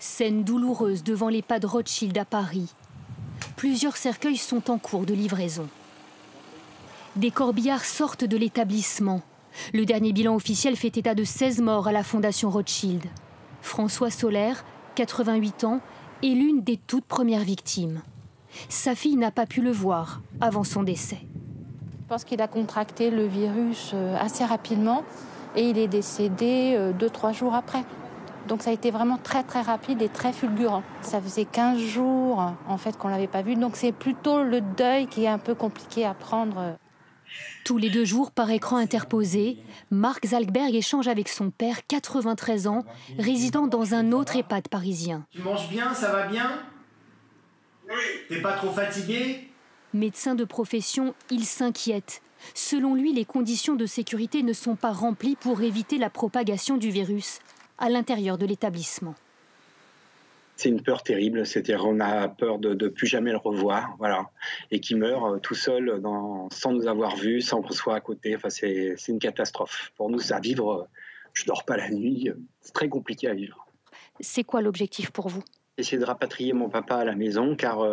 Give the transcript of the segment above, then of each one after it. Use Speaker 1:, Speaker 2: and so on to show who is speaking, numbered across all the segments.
Speaker 1: Scène douloureuse devant l'EHPAD Rothschild à Paris. Plusieurs cercueils sont en cours de livraison. Des corbillards sortent de l'établissement. Le dernier bilan officiel fait état de 16 morts à la Fondation Rothschild. François Solaire, 88 ans, est l'une des toutes premières victimes. Sa fille n'a pas pu le voir avant son décès.
Speaker 2: Je pense qu'il a contracté le virus assez rapidement et il est décédé 2-3 jours après. Donc ça a été vraiment très rapide et très fulgurant. Ça faisait 15 jours en fait qu'on ne l'avait pas vu, donc c'est plutôt le deuil qui est un peu compliqué à prendre.
Speaker 1: Tous les 2 jours, par écran interposé, Marc Zalkberg échange avec son père, 93 ans, résidant dans un autre EHPAD parisien.
Speaker 3: Tu manges bien, ça va bien? Oui. T'es pas trop fatigué?
Speaker 1: Médecin de profession, il s'inquiète. Selon lui, les conditions de sécurité ne sont pas remplies pour éviter la propagation du virus à l'intérieur de l'établissement.
Speaker 4: C'est une peur terrible, c'est-à-dire on a peur de ne plus jamais le revoir, voilà, et qu'il meure tout seul sans nous avoir vus, sans qu'on soit à côté. Enfin, c'est une catastrophe. Pour nous, ça à vivre, je dors pas la nuit, c'est très compliqué à vivre.
Speaker 1: C'est quoi l'objectif pour vous ?
Speaker 4: Essayer de rapatrier mon papa à la maison, car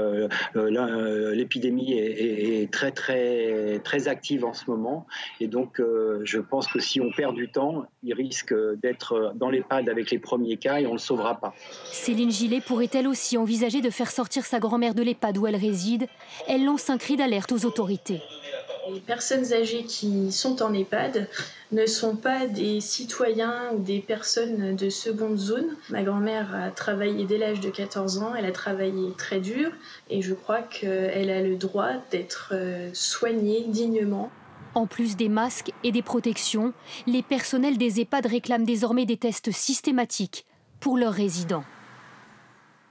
Speaker 4: l'épidémie est très active en ce moment. Et donc, je pense que si on perd du temps, il risque d'être dans l'EHPAD avec les premiers cas et on ne le sauvera pas.
Speaker 1: Céline Gillet pourrait-elle aussi envisager de faire sortir sa grand-mère de l'EHPAD où elle réside? Elle lance un cri d'alerte aux autorités.
Speaker 5: Les personnes âgées qui sont en EHPAD ne sont pas des citoyens ou des personnes de seconde zone. Ma grand-mère a travaillé dès l'âge de 14 ans, elle a travaillé très dur et je crois qu'elle a le droit d'être soignée dignement.
Speaker 1: En plus des masques et des protections, les personnels des EHPAD réclament désormais des tests systématiques pour leurs résidents.